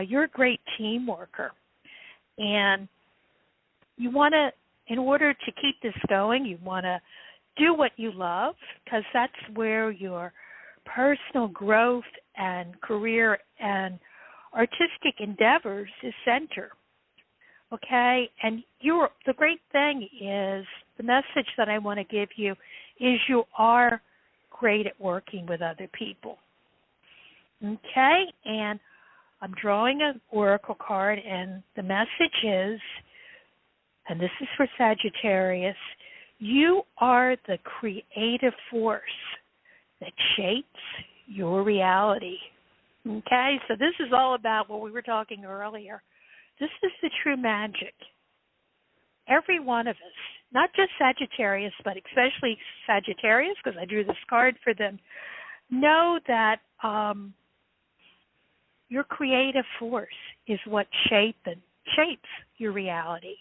you're a great team worker, and you want to, in order to keep this going, you want to do what you love, because that's where your personal growth and career and artistic endeavors is center. Okay? And the great thing is, the message that I want to give you is you are great at working with other people. Okay? And I'm drawing an oracle card, and the message is, and this is for Sagittarius, you are the creative force that shapes your reality. Okay, so this is all about what we were talking earlier. This is the true magic. Every one of us, not just Sagittarius, but especially Sagittarius, because I drew this card for them, know that your creative force is what shapes your reality.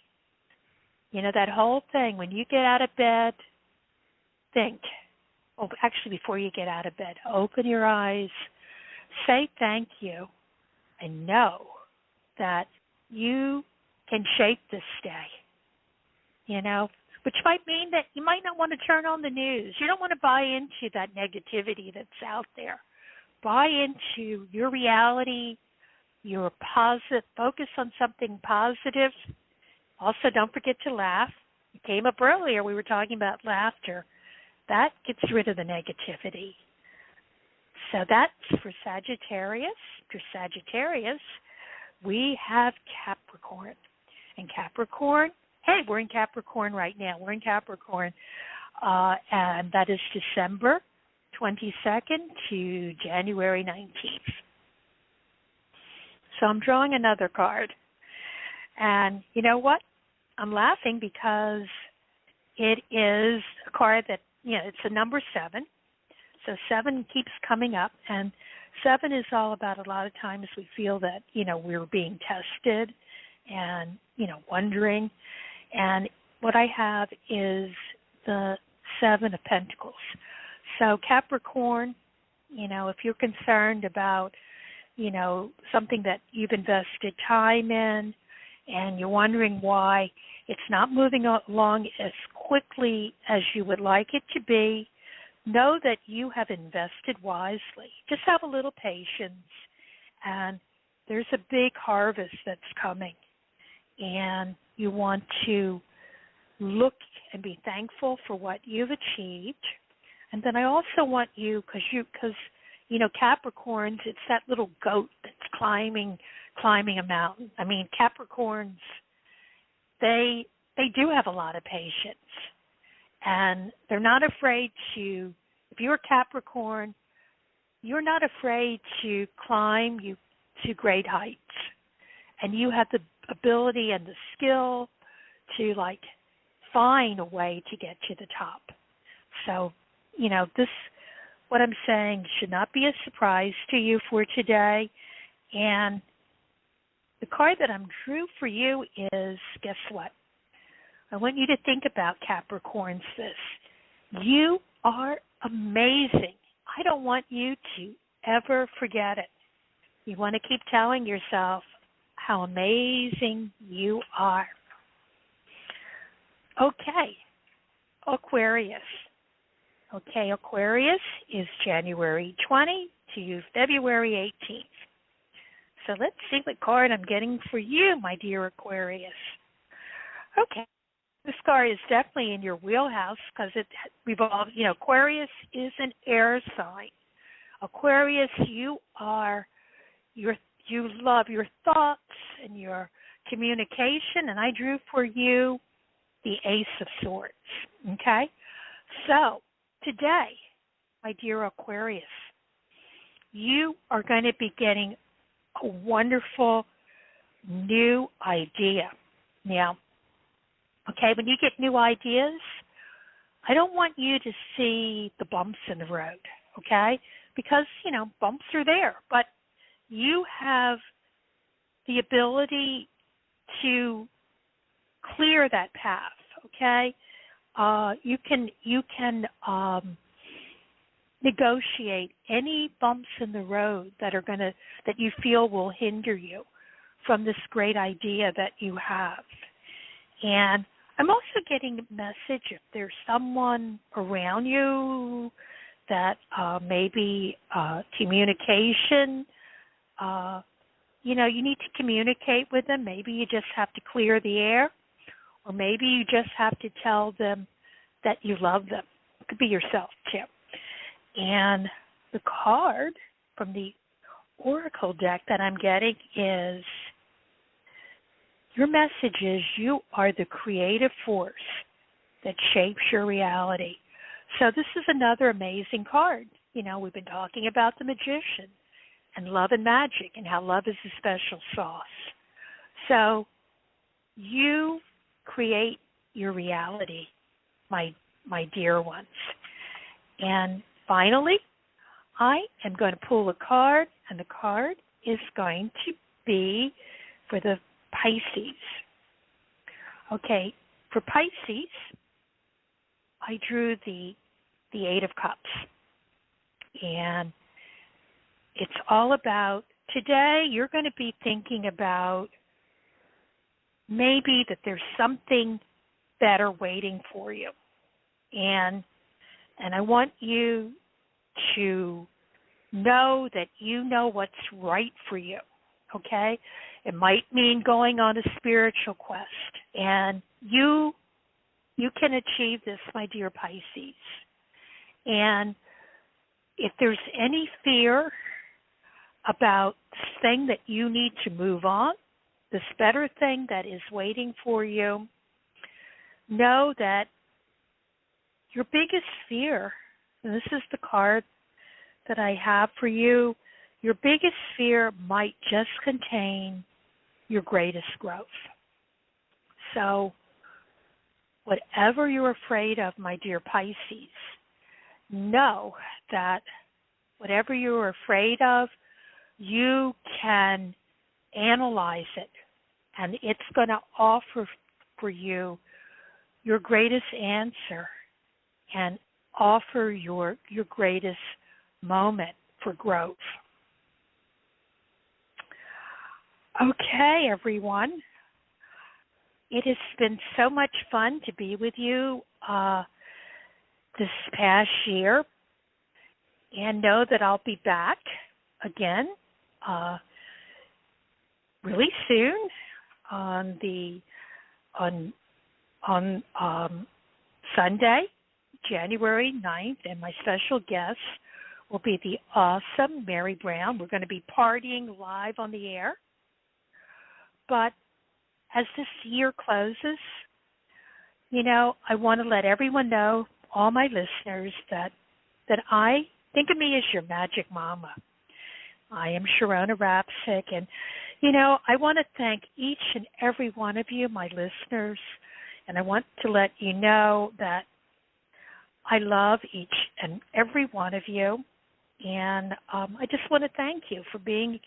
You know, that whole thing, when you get out of bed, think. Oh, actually, before you get out of bed, open your eyes, say thank you, and know that you can shape this day. You know, which might mean that you might not want to turn on the news. You don't want to buy into that negativity that's out there. Buy into your reality, your positive, focus on something positive. Also, don't forget to laugh. It came up earlier. We were talking about laughter. That gets rid of the negativity. So that's for Sagittarius. For Sagittarius, we have Capricorn. And Capricorn, hey, we're in Capricorn right now. We're in Capricorn. And that is December 22nd to January 19th. So I'm drawing another card. And you know what? I'm laughing because it is a card that, it's a number 7. So 7 keeps coming up. And 7 is all about, a lot of times we feel that, we're being tested and, wondering. And what I have is the 7 of Pentacles. So Capricorn, if you're concerned about, something that you've invested time in, and you're wondering why it's not moving along as quickly as you would like it to be, know that you have invested wisely. Just have a little patience, and there's a big harvest that's coming, and you want to look and be thankful for what you've achieved. And then I also want you, because Capricorns, it's that little goat that's climbing a mountain. I mean, Capricorns, they do have a lot of patience, and they're not afraid to. If you're a Capricorn, you're not afraid to climb to great heights, and you have the ability and the skill to find a way to get to the top. So, this, what I'm saying, should not be a surprise to you for today. And the card that I'm drew for you is, guess what? I want you to think about, Capricorns, this. You are amazing. I don't want you to ever forget it. You want to keep telling yourself how amazing you are. Okay, Aquarius. Okay, Aquarius is January 20 to February 18th. So let's see what card I'm getting for you, my dear Aquarius. Okay, this card is definitely in your wheelhouse because it revolves, Aquarius is an air sign. Aquarius, you love your thoughts and your communication, and I drew for you the Ace of Swords, okay? So, today, my dear Aquarius, you are going to be getting a wonderful new idea. Now, okay, when you get new ideas, I don't want you to see the bumps in the road, okay? Because, bumps are there, but you have the ability to clear that path, okay? You can negotiate any bumps in the road that you feel will hinder you from this great idea that you have. And I'm also getting a message if there's someone around you that maybe communication, you need to communicate with them. Maybe you just have to clear the air, or maybe you just have to tell them that you love them. It could be yourself, too. And the card from the Oracle deck that I'm getting is, your message is you are the creative force that shapes your reality. So this is another amazing card. We've been talking about the magician and love and magic and how love is a special sauce. So you create your reality, my dear ones. And finally, I am going to pull a card, and the card is going to be for the Pisces. Okay, for Pisces, I drew the Eight of Cups. And it's all about, today you're going to be thinking about maybe that there's something better waiting for you. And I want you to know that you know what's right for you, okay? It might mean going on a spiritual quest. And you can achieve this, my dear Pisces. And if there's any fear about this thing that you need to move on, this better thing that is waiting for you, know that your biggest fear, and this is the card that I have for you, your biggest fear might just contain your greatest growth. So whatever you're afraid of, my dear Pisces, know that whatever you're afraid of, you can analyze it, and it's going to offer for you your greatest answer and offer your greatest moment for growth. Okay, everyone. It has been so much fun to be with you this past year, and know that I'll be back again really soon on Sunday, January 9th, and my special guest will be the awesome Mary Brown. We're going to be partying live on the air. But as this year closes, I want to let everyone know, all my listeners, that I think of me as your magic mama. I am Sharonah Rapseik, and, I want to thank each and every one of you, my listeners, and I want to let you know that I love each and every one of you, and I just want to thank you for being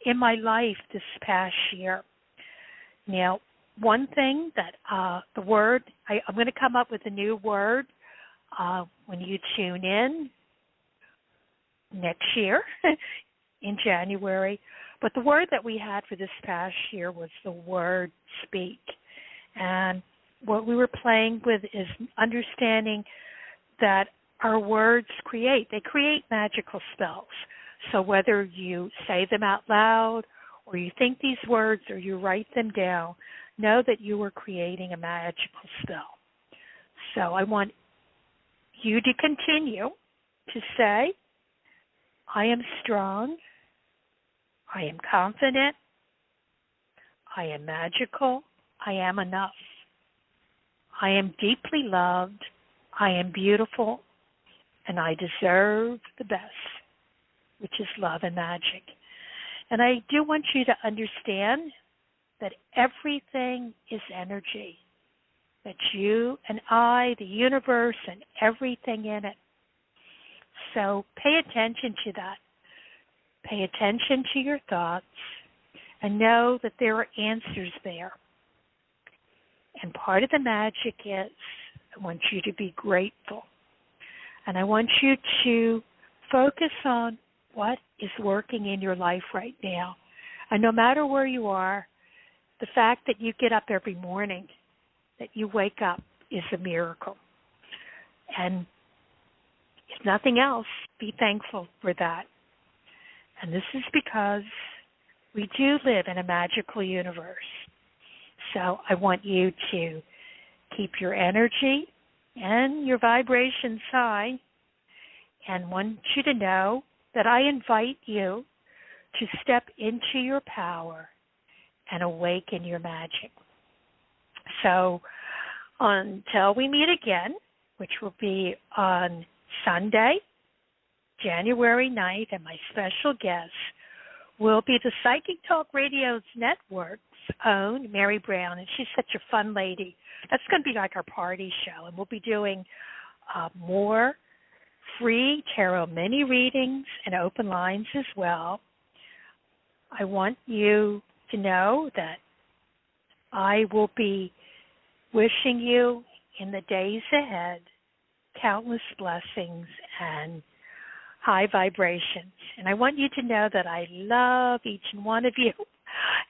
in my life this past year. Now, one thing that the word, I'm going to come up with a new word when you tune in next year in January, But the word that we had for this past year was the word speak. And what we were playing with is understanding that our words they create magical spells. So whether you say them out loud or you think these words or you write them down, know that you are creating a magical spell. So I want you to continue to say, I am strong, I am confident, I am magical, I am enough. I am deeply loved, I am beautiful, and I deserve the best, which is love and magic. And I do want you to understand that everything is energy, that you and I, the universe, and everything in it. So pay attention to that. Pay attention to your thoughts and know that there are answers there. And part of the magic is I want you to be grateful. And I want you to focus on what is working in your life right now. And no matter where you are, the fact that you get up every morning, that you wake up, is a miracle. And if nothing else, be thankful for that. And this is because we do live in a magical universe. So I want you to keep your energy and your vibrations high, and want you to know that I invite you to step into your power and awaken your magic. So until we meet again, which will be on Sunday, January 9th, and my special guest will be the Psychic Talk Radio's network's own Mary Brown, and she's such a fun lady. That's going to be like our party show, and we'll be doing more free tarot mini readings and open lines as well. I want you to know that I will be wishing you in the days ahead countless blessings and high vibrations. And I want you to know that I love each and one of you.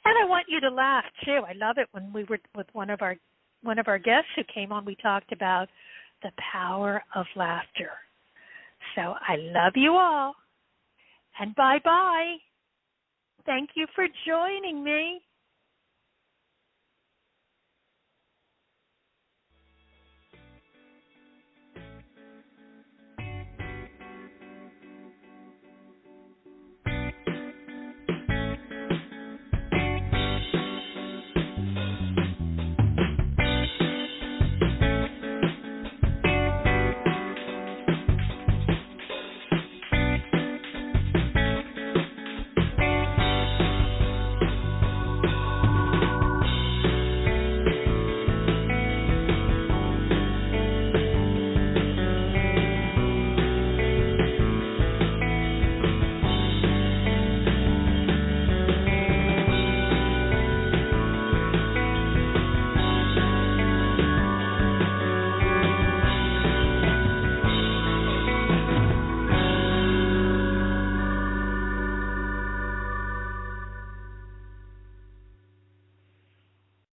And I want you to laugh too. I love it when we were with one of our guests who came on, we talked about the power of laughter. So I love you all. And bye-bye. Thank you for joining me.